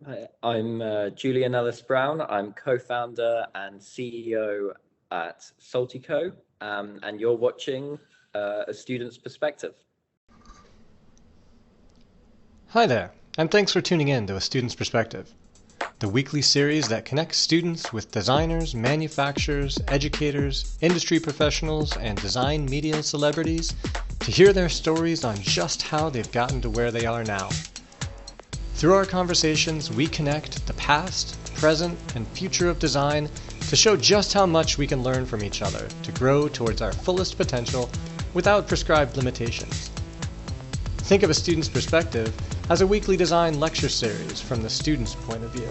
Hi, I'm Julian Ellis-Brown. I'm co-founder and CEO at saltyco, and you're watching A Student's Perspective. Hi there, and thanks for tuning in to A Student's Perspective, the weekly series that connects students with designers, manufacturers, educators, industry professionals, and design media celebrities to hear their stories on just how they've gotten to where they are now. Through our conversations, we connect the past, present, and future of design to show just how much we can learn from each other to grow towards our fullest potential without prescribed limitations. Think of A Student's Perspective as a weekly design lecture series from the student's point of view.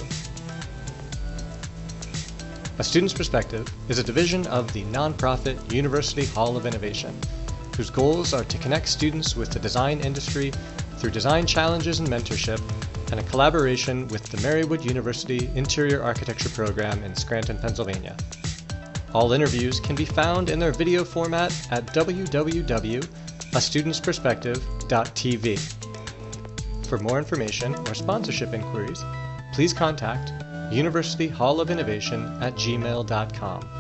A Student's Perspective is a division of the nonprofit University Hall of Innovation, whose goals are to connect students with the design industry through design challenges and mentorship, and a collaboration with the Marywood University Interior Architecture Program in Scranton, Pennsylvania. All interviews can be found in their video format at www.astudentsperspective.tv. For more information or sponsorship inquiries, please contact universityhallofinnovation@gmail.com.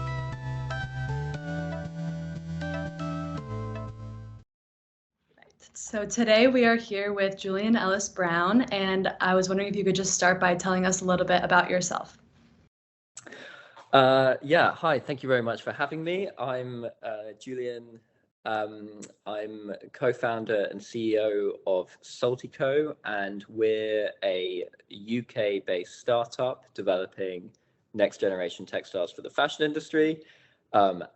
So today we are here with Julian Ellis-Brown, and I was wondering if you could just start by telling us a little bit about yourself. Hi, thank you very much for having me. I'm Julian. I'm co-founder and CEO of saltyco, and we're a UK-based startup developing next-generation textiles for the fashion industry.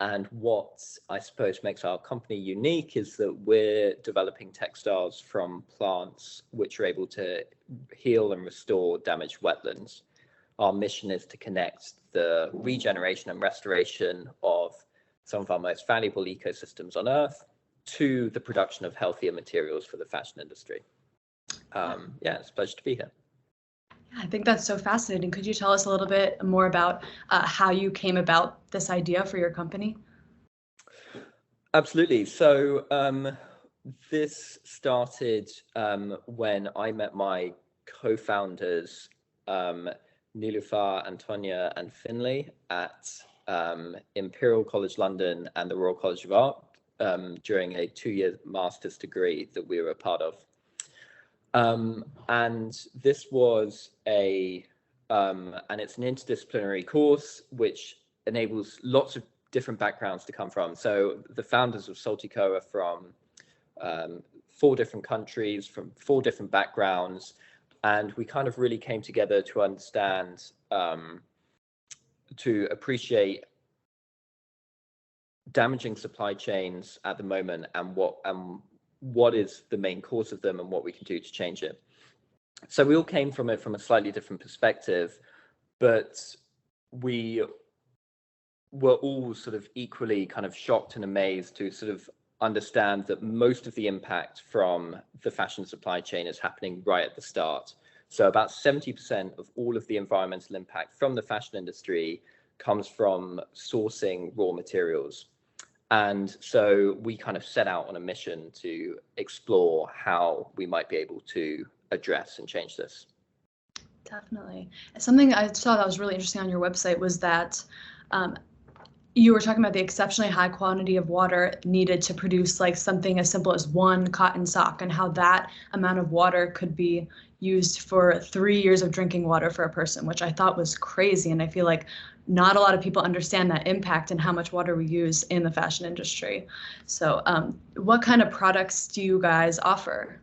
And what I suppose makes our company unique is that we're developing textiles from plants which are able to heal and restore damaged wetlands. Our mission is to connect the regeneration and restoration of some of our most valuable ecosystems on Earth to the production of healthier materials for the fashion industry. It's a pleasure to be here. I think that's so fascinating. Could you tell us a little bit more about how you came about this idea for your company? Absolutely. So this started when I met my co-founders, Neloufar, Antonia, and Finlay at Imperial College London and the Royal College of Art during a 2-year master's degree that we were a part of. And this was and it's an interdisciplinary course which enables lots of different backgrounds to come from. So the founders of saltyco are from 4 different countries, from 4 different backgrounds, and we kind of really came together to understand, to appreciate damaging supply chains at the moment and what is the main cause of them and what we can do to change it. So we all came from it from a slightly different perspective, but we were all sort of equally kind of shocked and amazed to sort of understand that most of the impact from the fashion supply chain is happening right at the start. So about 70% of all of the environmental impact from the fashion industry comes from sourcing raw materials. And so we kind of set out on a mission to explore how we might be able to address and change this. Definitely. Something I saw that was really interesting on your website was that you were talking about the exceptionally high quantity of water needed to produce like something as simple as 1 cotton sock, and how that amount of water could be used for 3 years of drinking water for a person, which I thought was crazy. And I feel like not a lot of people understand that impact and how much water we use in the fashion industry. So what kind of products do you guys offer?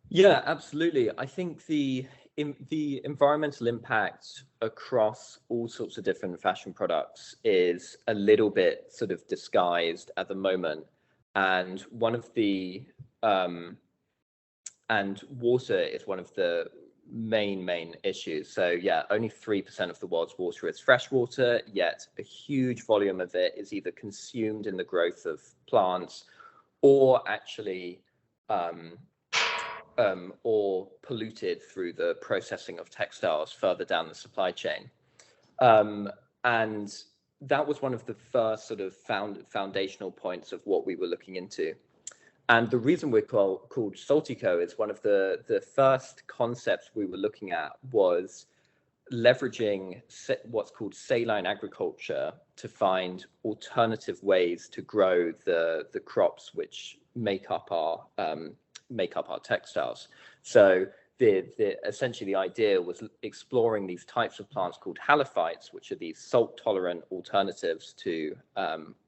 Yeah, absolutely. I think the environmental impact across all sorts of different fashion products is a little bit sort of disguised at the moment. And one of the and water is one of the main issues. So yeah, only 3% of the world's water is fresh water, yet a huge volume of it is either consumed in the growth of plants or actually or polluted through the processing of textiles further down the supply chain. And that was one of the first sort of foundational points of what we were looking into. And the reason we're called saltyco is one of the first concepts we were looking at was leveraging what's called saline agriculture to find alternative ways to grow the crops which make up our textiles. So essentially the idea was exploring these types of plants called halophytes, which are these salt-tolerant alternatives to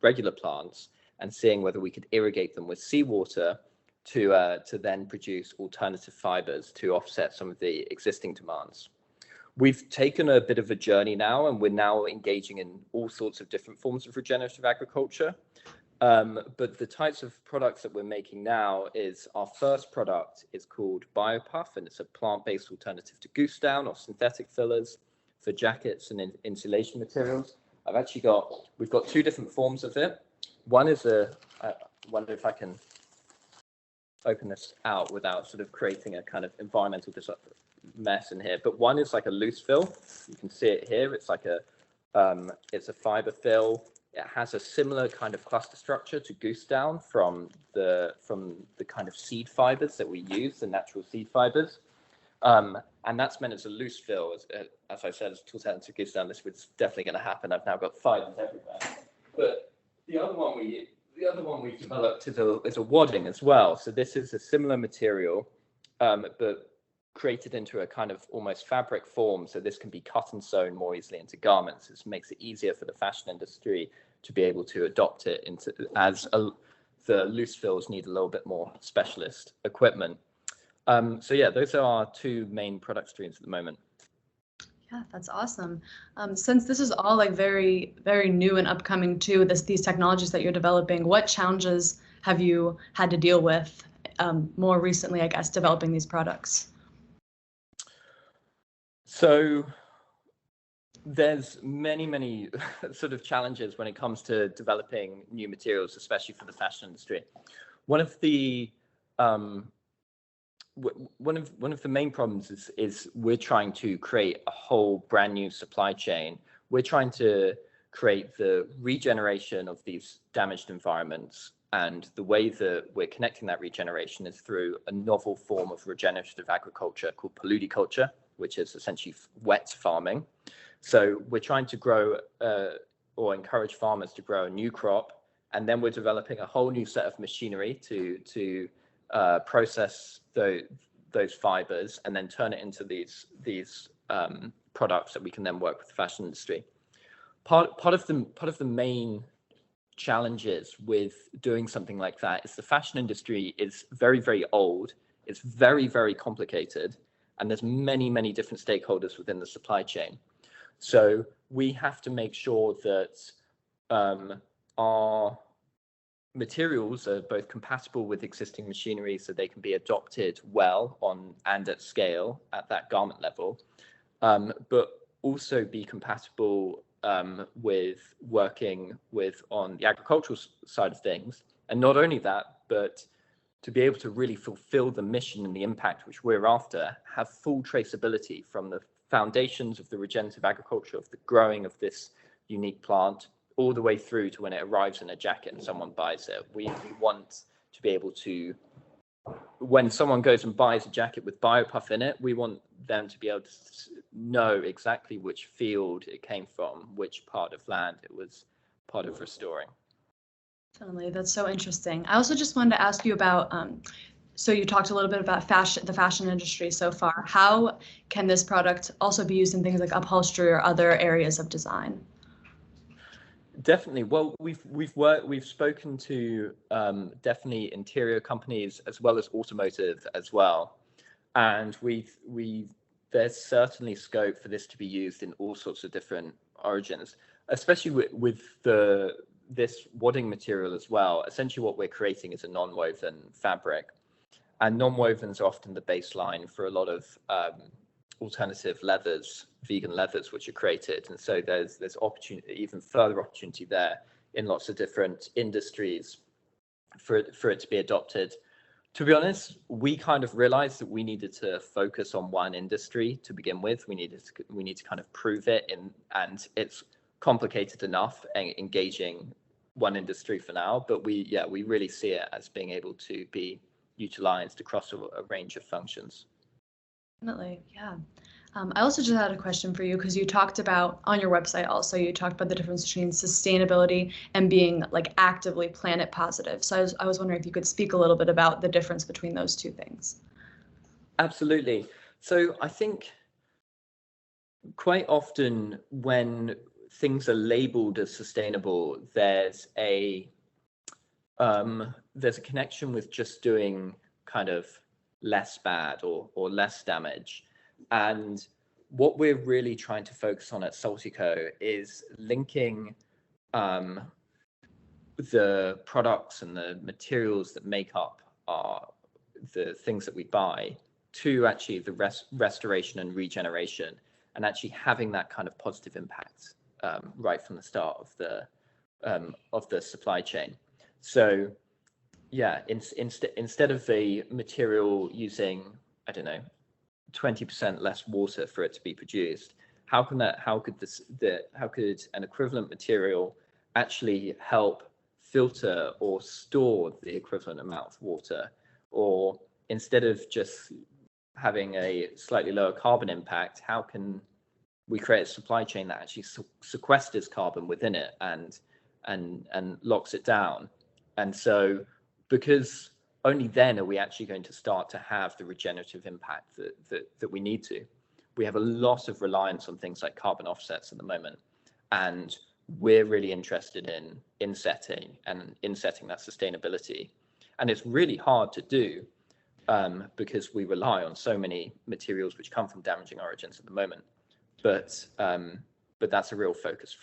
regular plants, and seeing whether we could irrigate them with seawater to then produce alternative fibers to offset some of the existing demands. We've taken a bit of a journey now, and we're now engaging in all sorts of different forms of regenerative agriculture. But the types of products that we're making now is our first product is called BioPuff, and it's a plant-based alternative to goose down or synthetic fillers for jackets and insulation materials. We've got two different forms of it. One is I wonder if I can open this out without sort of creating a kind of environmental mess in here. But one is like a loose fill. You can see it here. It's like it's a fiber fill. It has a similar kind of cluster structure to goose down from the kind of seed fibers that we use, the natural seed fibers. And that's meant as a loose fill. As I said, as a alternative to goose down, this was definitely going to happen. I've now got fibers everywhere. But the other one we've developed is a wadding as well. So this is a similar material, but created into a kind of almost fabric form. So this can be cut and sewn more easily into garments. This makes it easier for the fashion industry to be able to adopt it into the loose fills need a little bit more specialist equipment. So yeah, those are our two main product streams at the moment. Yeah, that's awesome. Since this is all like very, very new and upcoming too, these technologies that you're developing, what challenges have you had to deal with more recently, I guess, developing these products? So there's many sort of challenges when it comes to developing new materials, especially for the fashion industry. One of the main problems is we're trying to create a whole brand new supply chain. We're trying to create the regeneration of these damaged environments, and the way that we're connecting that regeneration is through a novel form of regenerative agriculture called paludiculture, which is essentially wet farming. So we're trying to grow or encourage farmers to grow a new crop, and then we're developing a whole new set of machinery to process those fibers and then turn it into these products that we can then work with the fashion industry. Part of the main challenges with doing something like that is the fashion industry is very old. It's very complicated, and there's many different stakeholders within the supply chain. So we have to make sure that our materials are both compatible with existing machinery, so they can be adopted well on and at scale at that garment level, but also be compatible with working with on the agricultural side of things. And not only that, but to be able to really fulfill the mission and the impact which we're after, have full traceability from the foundations of the regenerative agriculture, of the growing of this unique plant, all the way through to when it arrives in a jacket and someone buys it. We want to be able to, when someone goes and buys a jacket with BioPuff in it, we want them to be able to know exactly which field it came from, which part of land it was part of restoring. Definitely, that's so interesting. I also just wanted to ask you about, so you talked a little bit about the fashion industry so far. How can this product also be used in things like upholstery or other areas of design? Definitely. Well, we've spoken to definitely interior companies as well as automotive as well, and there's certainly scope for this to be used in all sorts of different origins, especially with this wadding material as well. Essentially, what we're creating is a non-woven fabric, and non-wovens are often the baseline for a lot of alternative leathers, vegan leathers, which are created. And so there's opportunity, even further opportunity there in lots of different industries for it to be adopted. To be honest, we kind of realized that we needed to focus on one industry to begin with. We need to kind of prove it and it's complicated enough engaging one industry for now, but we really see it as being able to be utilized across a range of functions. Definitely, yeah. I also just had a question for you, because you talked about on your website also, you talked about the difference between sustainability and being like actively planet positive. So I was wondering if you could speak a little bit about the difference between those two things. Absolutely. So I think quite often when things are labeled as sustainable, there's a connection with just doing kind of less bad or less damage. And what we're really trying to focus on at saltyco is linking the products and the materials that make up the things that we buy to actually the restoration and regeneration, and actually having that kind of positive impact right from the start of the supply chain. So yeah, instead of the material using, I don't know, 20% less water for it to be produced, how could an equivalent material actually help filter or store the equivalent amount of water? Or instead of just having a slightly lower carbon impact, how can we create a supply chain that actually sequesters carbon within it and locks it down? And so, because only then are we actually going to start to have the regenerative impact that we need to. We have a lot of reliance on things like carbon offsets at the moment, and we're really interested in insetting that sustainability. And it's really hard to do because we rely on so many materials which come from damaging origins at the moment. But that's a real focus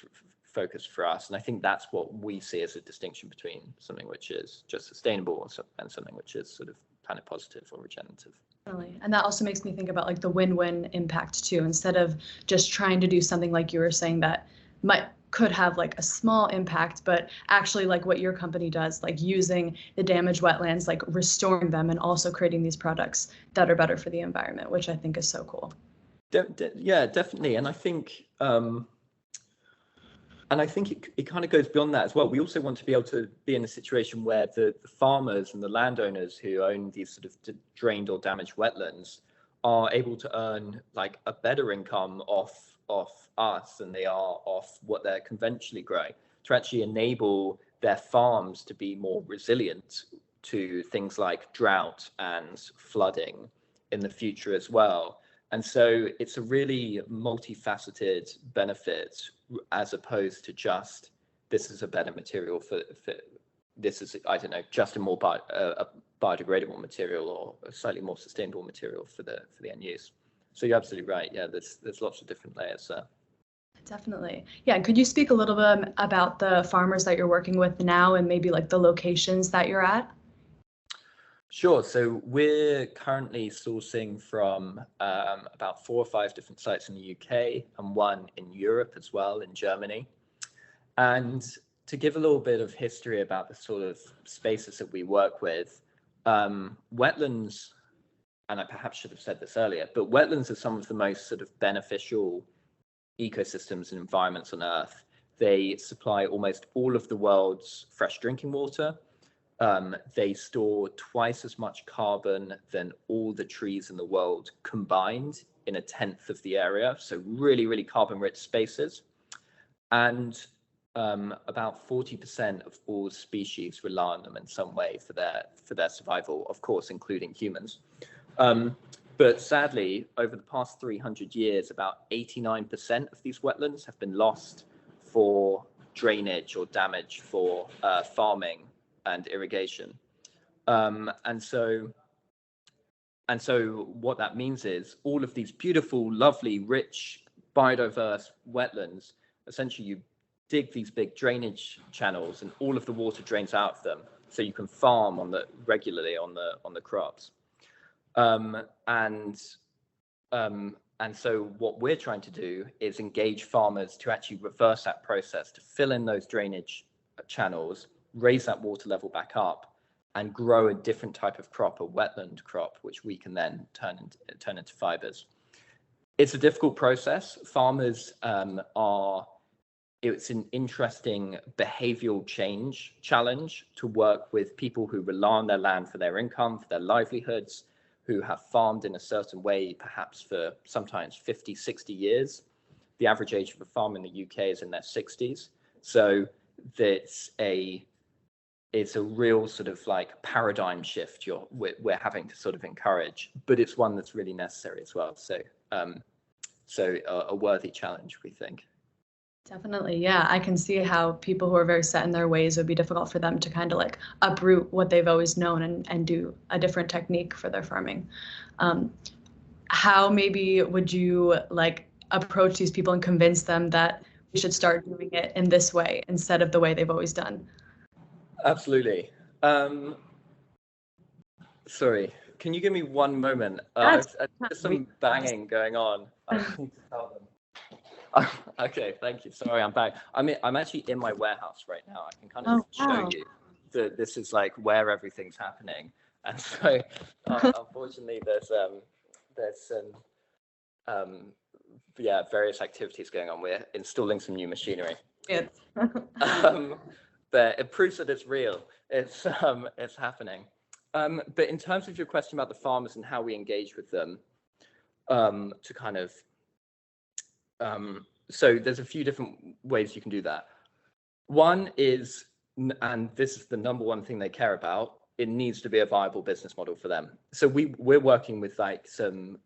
for us, and I think that's what we see as a distinction between something which is just sustainable and something which is sort of planet positive or regenerative. Really. And that also makes me think about like the win-win impact too, instead of just trying to do something like you were saying that could have like a small impact, but actually like what your company does, like using the damaged wetlands, like restoring them and also creating these products that are better for the environment, which I think is so cool. Yeah, definitely. And I think it kind of goes beyond that as well. We also want to be able to be in a situation where the farmers and the landowners who own these sort of drained or damaged wetlands are able to earn like a better income off us than they are off what they're conventionally growing, to actually enable their farms to be more resilient to things like drought and flooding in the future as well. And so it's a really multifaceted benefit, as opposed to just, this is a better material for this is, I don't know, just a more biodegradable material or a slightly more sustainable material for the end use. So you're absolutely right. Yeah, there's lots of different layers there. Definitely. Yeah. And could you speak a little bit about the farmers that you're working with now and maybe like the locations that you're at? Sure. So we're currently sourcing from about 4 or 5 different sites in the UK and one in Europe as well, in Germany. And to give a little bit of history about the sort of spaces that we work with, wetlands, and I perhaps should have said this earlier, but wetlands are some of the most sort of beneficial ecosystems and environments on Earth. They supply almost all of the world's fresh drinking water. They store twice as much carbon than all the trees in the world combined in 1/10 of the area. So really, really carbon rich spaces. And about 40% of all species rely on them in some way for their survival, of course, including humans. But sadly, over the past 300 years, about 89% of these wetlands have been lost for drainage or damage for farming and irrigation. And so what that means is all of these beautiful, lovely, rich, biodiverse wetlands, essentially you dig these big drainage channels and all of the water drains out of them, so you can farm regularly on the crops. And so what we're trying to do is engage farmers to actually reverse that process, to fill in those drainage channels, raise that water level back up, and grow a different type of crop, a wetland crop, which we can then turn into fibers. It's a difficult process. Farmers are it's an interesting behavioral change challenge to work with people who rely on their land for their income, for their livelihoods, who have farmed in a certain way, perhaps for sometimes 50, 60 years. The average age of a farm in the UK is in their 60s. So it's a real sort of like paradigm shift we're having to sort of encourage, but it's one that's really necessary as well. So a worthy challenge, we think. Definitely, yeah. I can see how people who are very set in their ways, would be difficult for them to kind of like uproot what they've always known and do a different technique for their farming. How maybe would you like approach these people and convince them that we should start doing it in this way instead of the way they've always done? Absolutely. Sorry, can you give me one moment? There's some banging going on. I need to tell them. Okay, thank you. Sorry, I'm back. I'm actually in my warehouse right now. I can kind of show you that this is like where everything's happening. And so, unfortunately, there's some various activities going on. We're installing some new machinery. Yes. But it proves that it's real. It's happening. But in terms of your question about the farmers and how we engage with them, to kind of so there's a few different ways you can do that. One is, and this is the number one thing they care about, it needs to be a viable business model for them. So we're working with like some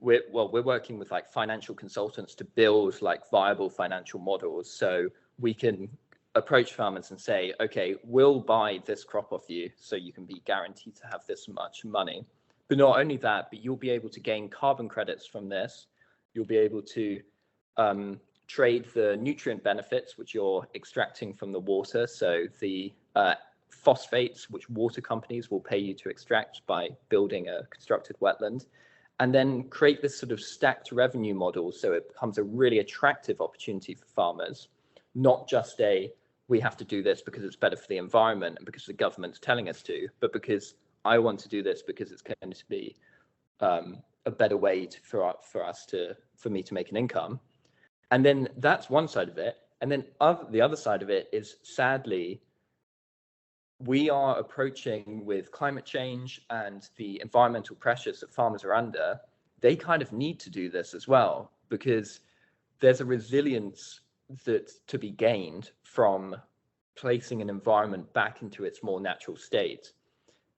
we're working with like financial consultants to build like viable financial models, so we can approach farmers and say, okay, we'll buy this crop off you so you can be guaranteed to have this much money. But not only that, but you'll be able to gain carbon credits from this. You'll be able to trade the nutrient benefits which you're extracting from the water. So the phosphates which water companies will pay you to extract by building a constructed wetland, and then create this sort of stacked revenue model so it becomes a really attractive opportunity for farmers, not just we have to do this because it's better for the environment and because the government's telling us to, but because I want to do this because it's going to be a better way for me to make an income. And then that's one side of it. And then the other side of it is, sadly, we are approaching with climate change and the environmental pressures that farmers are under. They kind of need to do this as well, because there's a resilience to be gained from placing an environment back into its more natural state.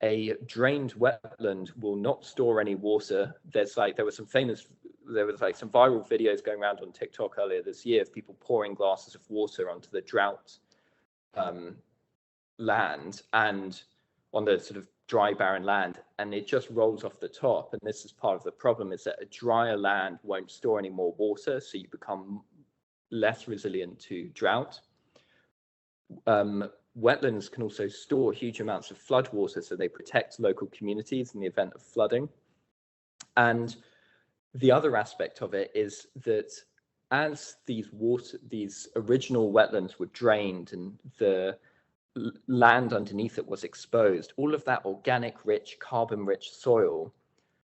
A drained wetland will not store any water. There was some viral videos going around on TikTok earlier this year of people pouring glasses of water onto the drought land and on the sort of dry, barren land, and it just rolls off the top. And this is part of the problem, is that a drier land won't store any more water, so you become less resilient to drought. Wetlands can also store huge amounts of flood water, so they protect local communities in the event of flooding. And the other aspect of it is that as these original wetlands were drained and the land underneath it was exposed, all of that organic, rich, carbon-rich soil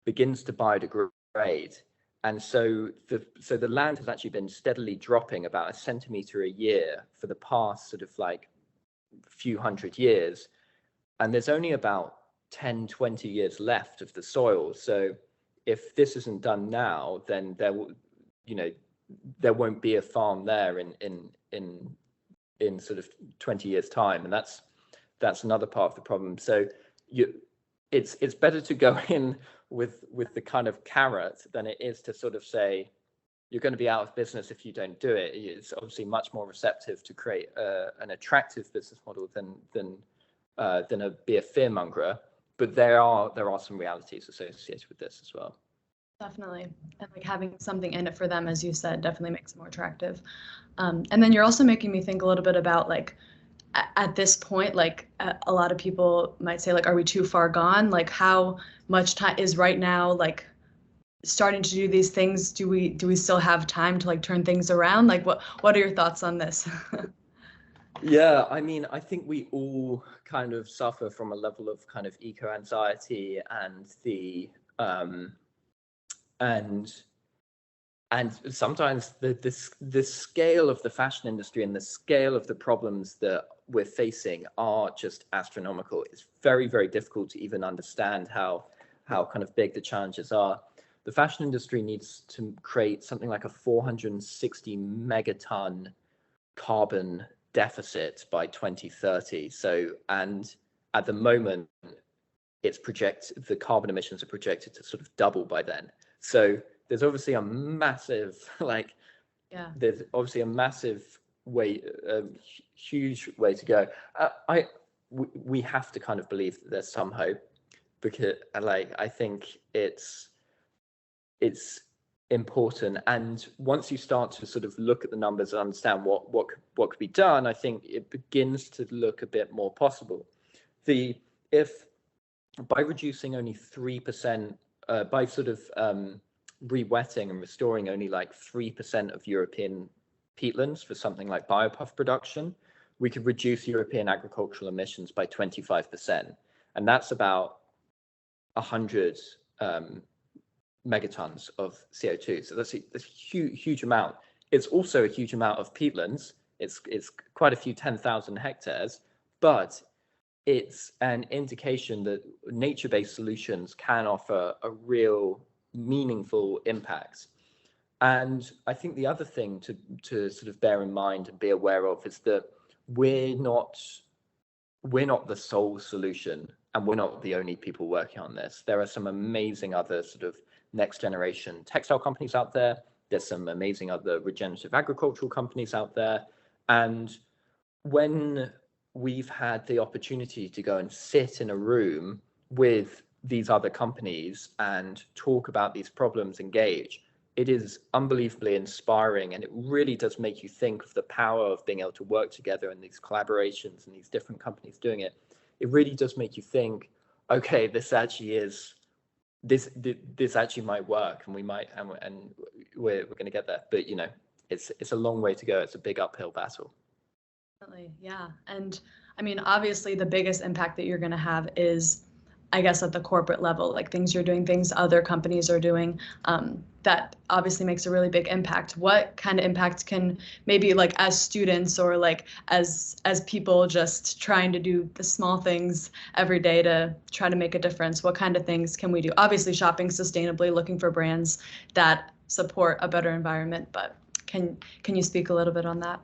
begins to biodegrade. And so the land has actually been steadily dropping about 1 centimeter a year for the past sort of like few hundred years, and there's only about 10-20 years left of the soil. So if this isn't done now, then there won't be a farm there in sort of 20 years time, and that's another part of the problem. So it's better to go in with the kind of carrot than it is to sort of say you're going to be out of business if you don't do it. It's obviously much more receptive to create an attractive business model than be a fearmonger. But there are some realities associated with this as well. Definitely. And like having something in it for them, as you said, definitely makes it more attractive. And then you're also making me think a little bit about like at this point, like a lot of people might say, like, are we too far gone? Like how much time is right now, like starting to do these things? Do we still have time to like turn things around? Like what are your thoughts on this? Yeah, I mean, I think we all kind of suffer from a level of kind of eco anxiety and and sometimes the scale of the fashion industry and the scale of the problems that we're facing are just astronomical. It's very, very difficult to even understand how kind of big the challenges are. The fashion industry needs to create something like a 460 megaton carbon deficit by 2030. So, and at the moment, the carbon emissions are projected to sort of double by then. So there's obviously a massive, there's obviously a massive way, huge way to go. We have to kind of believe that there's some hope, because I think it's important. And once you start to sort of look at the numbers and understand what could be done, I think it begins to look a bit more possible. If by reducing only 3%, by sort of re-wetting and restoring only like 3% of European peatlands for something like biopuff production, we could reduce European agricultural emissions by 25%. And that's about 100 megatons of CO2. So that's a huge amount. It's also a huge amount of peatlands. It's quite a few 10,000 hectares, but it's an indication that nature-based solutions can offer a real meaningful impact. And I think the other thing to sort of bear in mind and be aware of is that we're not the sole solution, and we're not the only people working on this. There are some amazing other sort of next generation textile companies out there. There's some amazing other regenerative agricultural companies out there. And when we've had the opportunity to go and sit in a room with these other companies and talk about these problems, engage, it is unbelievably inspiring, and it really does make you think of the power of being able to work together in these collaborations and these different companies doing it. It really does make you think, okay, this actually might work, and we're going to get there. But it's a long way to go. It's a big uphill battle. Definitely, yeah. And I mean, obviously the biggest impact that you're going to have is, I guess, at the corporate level, like things you're doing, things other companies are doing, that obviously makes a really big impact. What kind of impact can maybe, like, as students or like as people just trying to do the small things every day to try to make a difference, what kind of things can we do? Obviously shopping sustainably, looking for brands that support a better environment, but can you speak a little bit on that?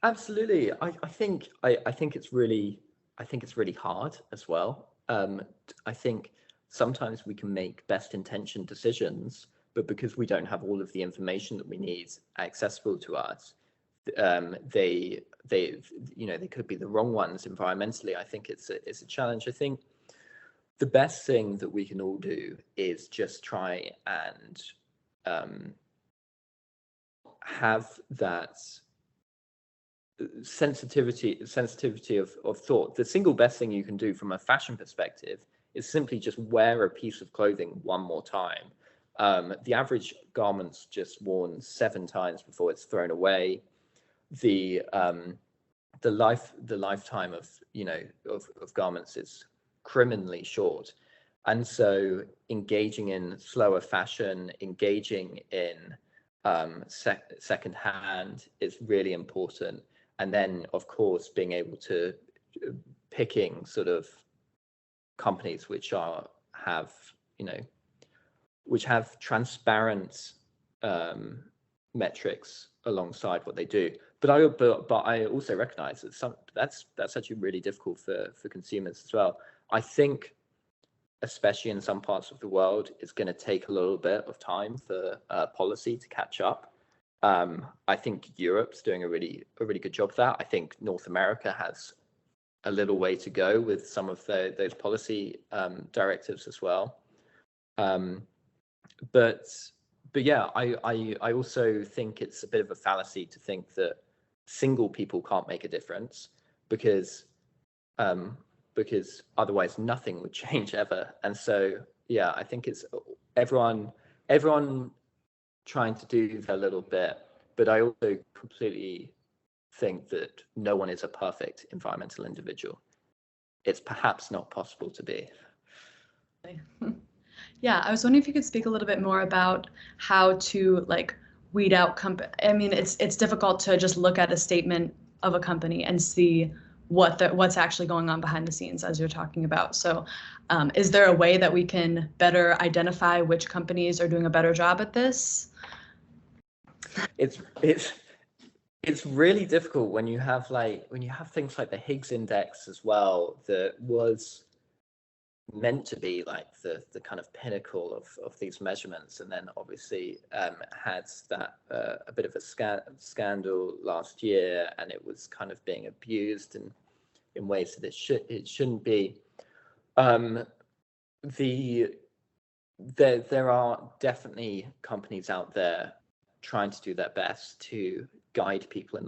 Absolutely. I think it's really hard as well. I think sometimes we can make best intentioned decisions, but because we don't have all of the information that we need accessible to us, they could be the wrong ones environmentally. I think it's a challenge. I think the best thing that we can all do is just try and have that sensitivity of thought. The single best thing you can do from a fashion perspective is simply just wear a piece of clothing one more time. The average garment's just worn 7 times before it's thrown away. The lifetime of garments is criminally short. And so engaging in slower fashion, engaging in second hand is really important. And then, of course, being able to picking sort of companies which have transparent metrics alongside what they do. But I also recognize that that's actually really difficult for consumers as well. I think, especially in some parts of the world, it's going to take a little bit of time for policy to catch up. I think Europe's doing a really good job of that. I think North America has a little way to go with some of those policy directives as well. But yeah, I also think it's a bit of a fallacy to think that single people can't make a difference, because otherwise nothing would change ever. And so yeah, I think it's everyone trying to do their little bit, but I also completely think that no one is a perfect environmental individual. It's perhaps not possible to be. Yeah, I was wondering if you could speak a little bit more about how to like weed out I mean, it's difficult to just look at a statement of a company and see what's actually going on behind the scenes, as you're talking about. So, is there a way that we can better identify which companies are doing a better job at this? It's really difficult when you have things like the Higgs index as well, that was meant to be like the kind of pinnacle of these measurements, and then obviously had that a bit of a scandal last year, and it was kind of being abused in ways that it shouldn't be. There are definitely companies out there trying to do their best to guide people in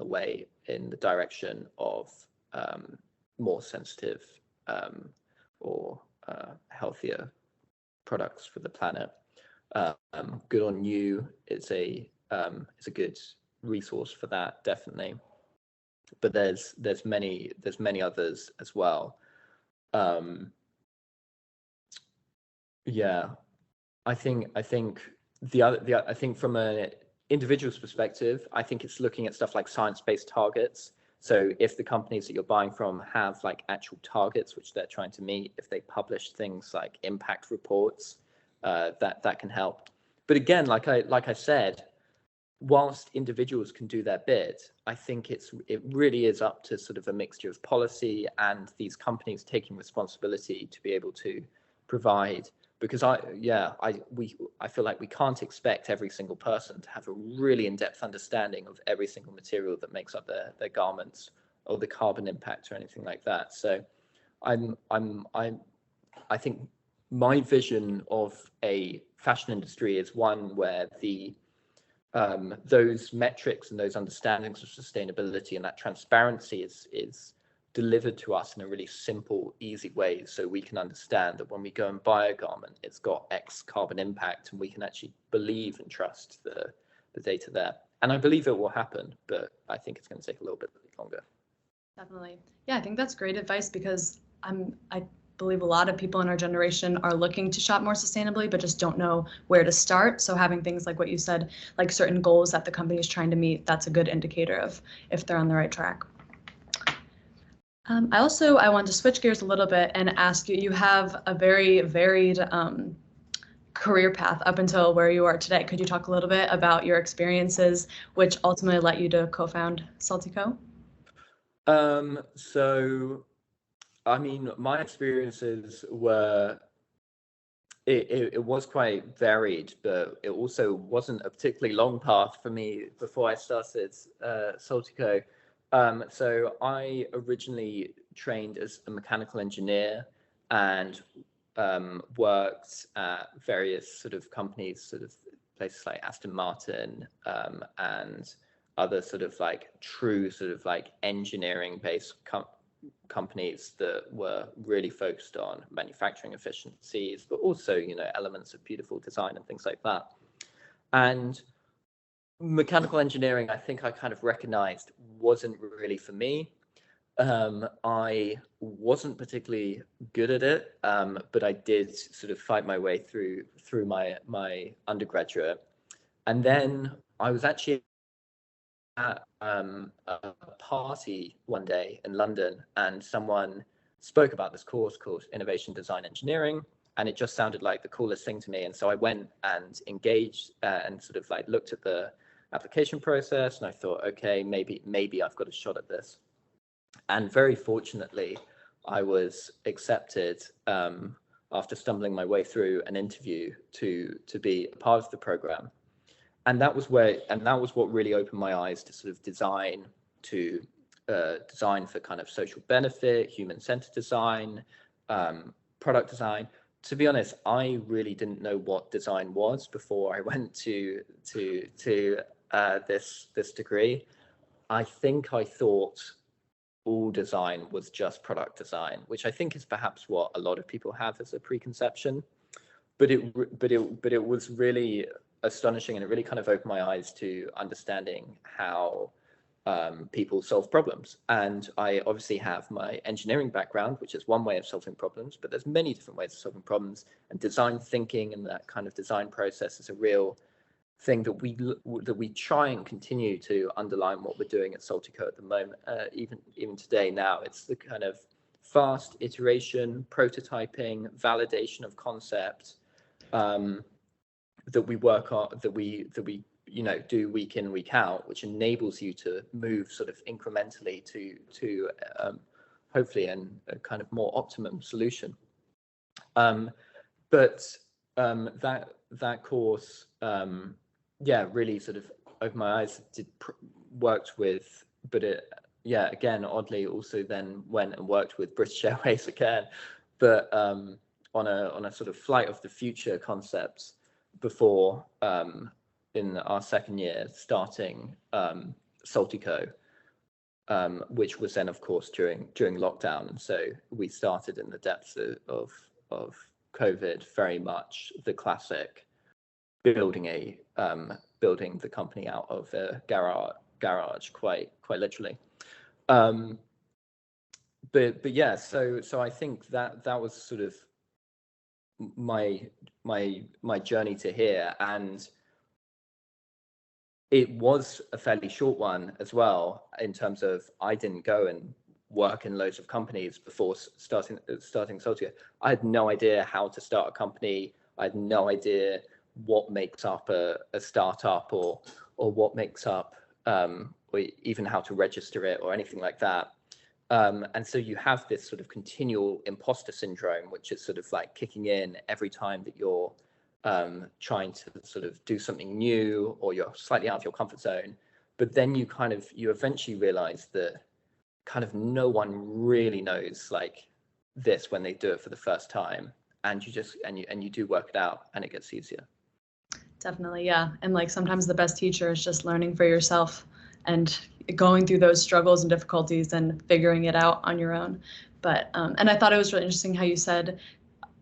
the direction of more sensitive or healthier products for the planet. Good on you. It's a good resource for that, definitely. But there's many others as well. Yeah, I think I think from an individual's perspective, I think it's looking at stuff like science-based targets. So if the companies that you're buying from have like actual targets which they're trying to meet, if they publish things like impact reports, that can help. But again, like I said, whilst individuals can do their bit, I think it really is up to sort of a mixture of policy and these companies taking responsibility to be able to provide. Because I feel like we can't expect every single person to have a really in-depth understanding of every single material that makes up their garments, or the carbon impact or anything like that. So I think my vision of a fashion industry is one where those metrics and those understandings of sustainability and that transparency is delivered to us in a really simple, easy way, so we can understand that when we go and buy a garment, it's got X carbon impact, and we can actually believe and trust the data there. And I believe it will happen, but I think it's going to take a little bit longer. Definitely. Yeah, I think that's great advice, because I believe a lot of people in our generation are looking to shop more sustainably, but just don't know where to start. So having things like what you said, like certain goals that the company is trying to meet, that's a good indicator of if they're on the right track. I want to switch gears a little bit and ask you, you have a very varied career path up until where you are today. Could you talk a little bit about your experiences, which ultimately led you to co-found saltyco? So, I mean, my experiences were, it was quite varied, but it also wasn't a particularly long path for me before I started saltyco. So I originally trained as a mechanical engineer and worked at various sort of companies, sort of places like Aston Martin, and other sort of like true sort of like engineering based companies that were really focused on manufacturing efficiencies, but also, you know, elements of beautiful design and things like that. And mechanical engineering, I think I kind of recognized wasn't really for me. I wasn't particularly good at it, but I did sort of fight my way through my undergraduate. And then I was actually at a party one day in London, and someone spoke about this course called Innovation Design Engineering, and it just sounded like the coolest thing to me. And so I went and engaged and sort of like looked at the application process, and I thought, okay, maybe I've got a shot at this. And very fortunately, I was accepted after stumbling my way through an interview to be a part of the program. And that was what really opened my eyes to sort of design for kind of social benefit, human-centered design, product design. To be honest, I really didn't know what design was before I went to this degree. I think I thought all design was just product design, which I think is perhaps what a lot of people have as a preconception. But it was really astonishing, and it really kind of opened my eyes to understanding how people solve problems. And I obviously have my engineering background, which is one way of solving problems, but there's many different ways of solving problems, and design thinking and that kind of design process is a real thing that we try and continue to underline what we're doing at Saltyco at the moment. Even today now, it's the kind of fast iteration, prototyping, validation of concept that we work on, that we do week in, week out, which enables you to move sort of incrementally to hopefully a kind of more optimum solution. But that course, really sort of opened my eyes. Worked with, but again, oddly, also then went and worked with British Airways again, but on a sort of flight of the future concepts before in our second year starting Saltyco, which was then of course during lockdown, and so we started in the depths of COVID, very much the classic building the company out of a garage quite literally. But yeah, so I think that was sort of my journey to here, and it was a fairly short one as well, in terms of I didn't go and work in loads of companies before starting Saltyco. I had no idea how to start a company. I had no idea what makes up a startup, or what makes up or even how to register it or anything like that. And so you have this sort of continual imposter syndrome, which is sort of like kicking in every time that you're trying to sort of do something new, or you're slightly out of your comfort zone. But then you eventually realize that kind of no one really knows like this when they do it for the first time, and you do work it out, and it gets easier. Definitely, yeah. And like sometimes the best teacher is just learning for yourself and going through those struggles and difficulties and figuring it out on your own. But and I thought it was really interesting how you said,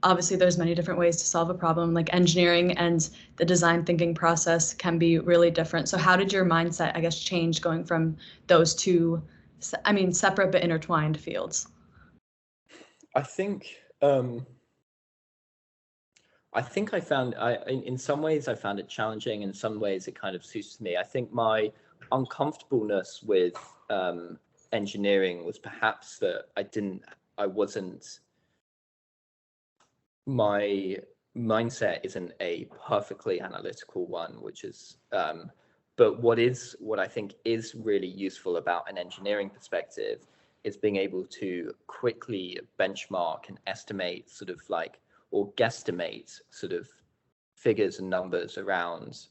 obviously there's many different ways to solve a problem, like engineering and the design thinking process can be really different. So how did your mindset, I guess, change going from those two, I mean, separate but intertwined fields? I think I found, in some ways I found it challenging, in some ways it kind of suits me. I think my uncomfortableness with engineering was perhaps that my mindset isn't a perfectly analytical one, which is, but what I think is really useful about an engineering perspective is being able to quickly benchmark and estimate sort of like, or guesstimate sort of figures and numbers around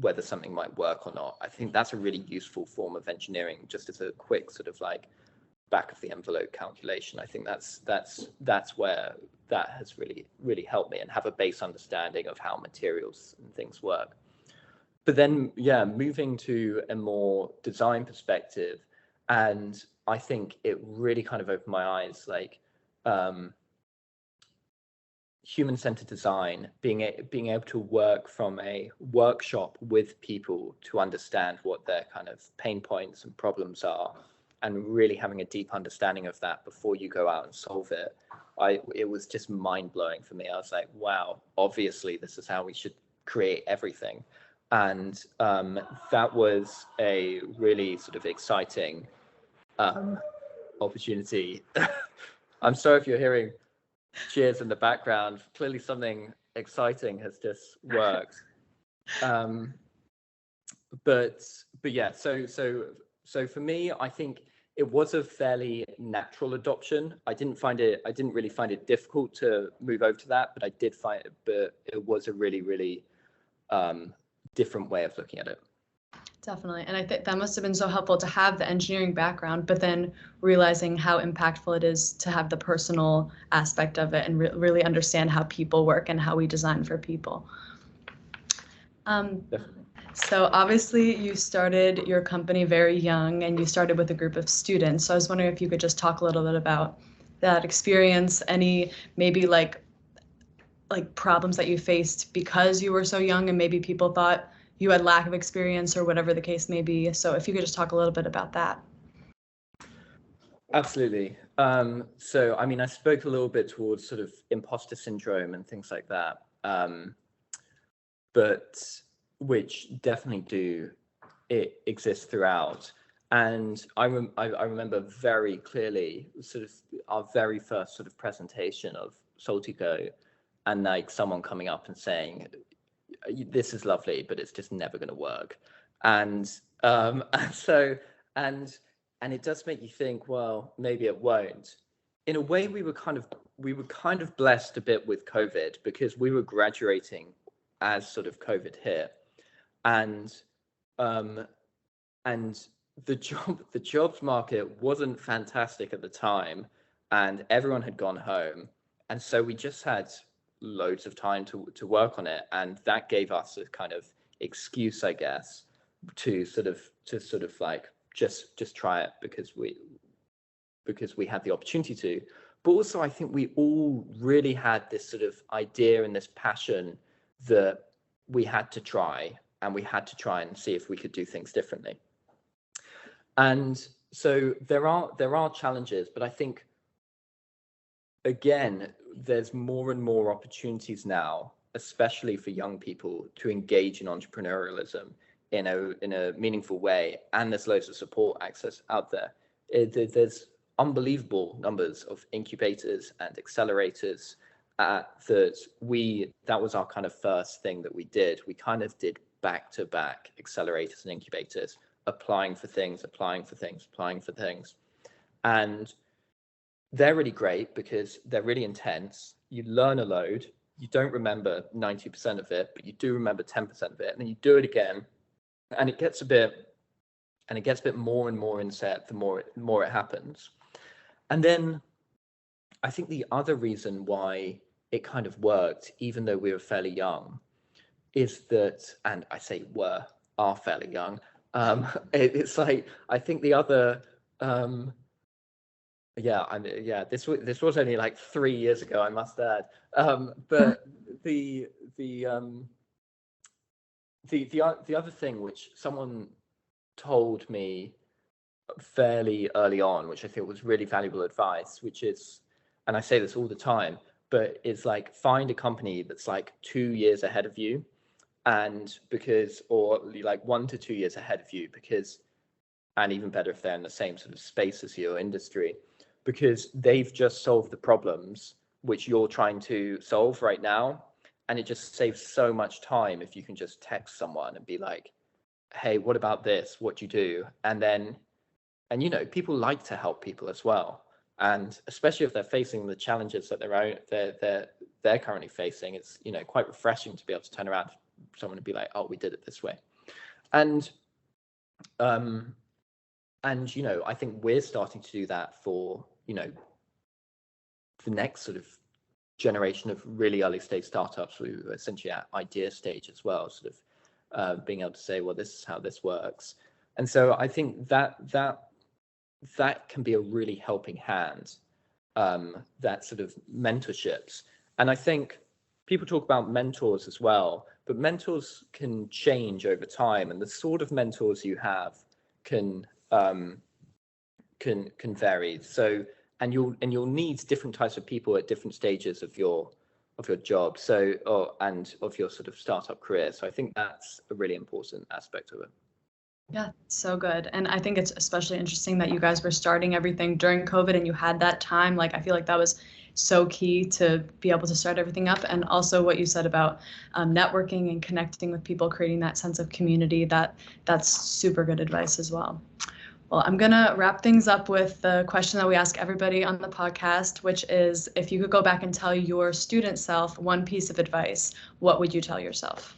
whether something might work or not. I think that's a really useful form of engineering, just as a quick sort of like back of the envelope calculation. I think that's where that has really helped me, and have a base understanding of how materials and things work. But then, yeah, moving to a more design perspective, and I think it really kind of opened my eyes, like human-centered design, being able to work from a workshop with people to understand what their kind of pain points and problems are, and really having a deep understanding of that before you go out and solve it. It was just mind-blowing for me. I was like, wow, obviously this is how we should create everything. And that was a really sort of exciting opportunity. I'm sorry if you're hearing cheers in the background. Clearly something exciting has just worked. But yeah, so for me, I think it was a fairly natural adoption. I didn't really find it difficult to move over to that, but it was a really different way of looking at it. Definitely. And I think that must have been so helpful to have the engineering background, but then realizing how impactful it is to have the personal aspect of it, and really understand how people work and how we design for people. Definitely. So obviously you started your company very young, and you started with a group of students. So I was wondering if you could just talk a little bit about that experience, any maybe like problems that you faced because you were so young, and maybe people thought you had lack of experience or whatever the case may be. So if you could just talk a little bit about that. Absolutely. So, I mean, I spoke a little bit towards sort of imposter syndrome and things like that, but which definitely do exist throughout. And I remember very clearly sort of our very first sort of presentation of saltyco, and like someone coming up and saying, "This is lovely, but it's just never going to work." And and it does make you think, well, maybe it won't. In a way, we were kind of blessed a bit with COVID, because we were graduating as sort of COVID hit, and the jobs market wasn't fantastic at the time, and everyone had gone home, and so we just had loads of time to work on it, and that gave us a kind of excuse, I guess, to sort of like just try it because we had the opportunity to. But also, I think we all really had this sort of idea and this passion that we had to try, and we had to try and see if we could do things differently. And so there are challenges, but I think, again, there's more and more opportunities now, especially for young people, to engage in entrepreneurialism in a meaningful way, and there's loads of support access out there. There's unbelievable numbers of incubators and accelerators that was our kind of first thing that we did. We kind of did back-to-back accelerators and incubators, applying for things. And they're really great because they're really intense. You learn a load. You don't remember 90% of it, but you do remember 10% of it. And then you do it again, and it gets a bit more and more inset the more it happens. And then I think the other reason why it kind of worked, even though we were fairly young, is that, and I say are fairly young, it's like, I think the other, this was only like 3 years ago, I must add, but the other thing which someone told me fairly early on, which I think was really valuable advice, which is, and I say this all the time, but it's like, find a company that's like 2 years ahead of you, or like 1 to 2 years ahead of you, because, and even better if they're in the same sort of space as your industry, because they've just solved the problems which you're trying to solve right now. And it just saves so much time if you can just text someone and be like, hey, what about this? What do you do? And people like to help people as well. And especially if they're facing the challenges that they're currently facing, it's, quite refreshing to be able to turn around to someone and be like, oh, we did it this way. And I think we're starting to do that for, the next sort of generation of really early stage startups who are essentially at idea stage as well, sort of being able to say, well, this is how this works. And so I think that can be a really helping hand, that sort of mentorships. And I think people talk about mentors as well, but mentors can change over time, and the sort of mentors you have can vary. So, and you'll need different types of people at different stages of your job, and of your sort of startup career. So I think that's a really important aspect of it. Yeah, so good. And I think it's especially interesting that you guys were starting everything during COVID and you had that time. Like, I feel like that was so key to be able to start everything up. And also what you said about networking and connecting with people, creating that sense of community, that's super good advice as well. Well, I'm going to wrap things up with the question that we ask everybody on the podcast, which is, if you could go back and tell your student self one piece of advice, what would you tell yourself?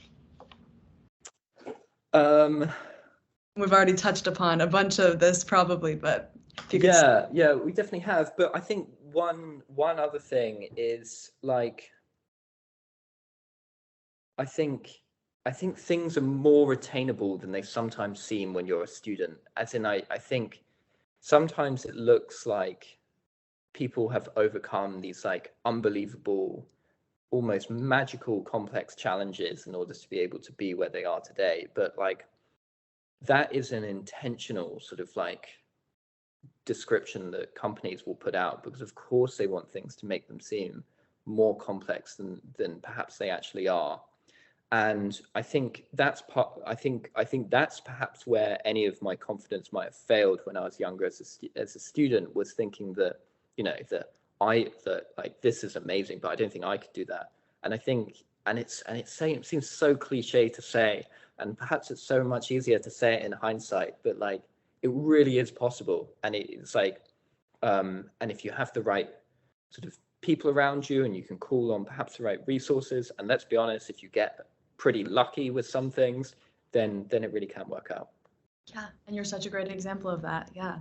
We've already touched upon a bunch of this probably, but if you could... Yeah, we definitely have. But I think one other thing is, like, I think things are more attainable than they sometimes seem when you're a student. As in, I think sometimes it looks like people have overcome these like unbelievable almost magical complex challenges in order to be able to be where they are today. But like, that is an intentional sort of like description that companies will put out, because of course they want things to make them seem more complex than perhaps they actually are. And I think that's I think that's perhaps where any of my confidence might have failed when I was younger as a student, was thinking that, you know, that like, this is amazing, but I don't think I could do that. And I think, it seems so cliche to say, and perhaps it's so much easier to say it in hindsight, but like, it really is possible. And it's like, and if you have the right sort of people around you, and you can call on perhaps the right resources, and let's be honest, if you get pretty lucky with some things, then it really can work out. Yeah, and you're such a great example of that. Yeah.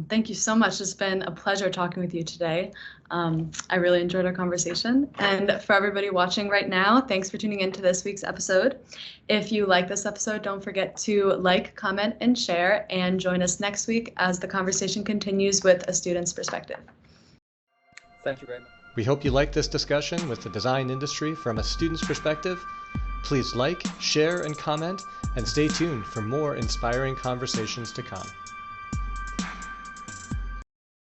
Thank you so much. It's been a pleasure talking with you today. I really enjoyed our conversation. And for everybody watching right now, thanks for tuning into this week's episode. If you like this episode, don't forget to like, comment, and share, and join us next week as the conversation continues with a student's perspective. Thank you very much. We hope you liked this discussion with the design industry from a student's perspective. Please like, share, and comment, and stay tuned for more inspiring conversations to come.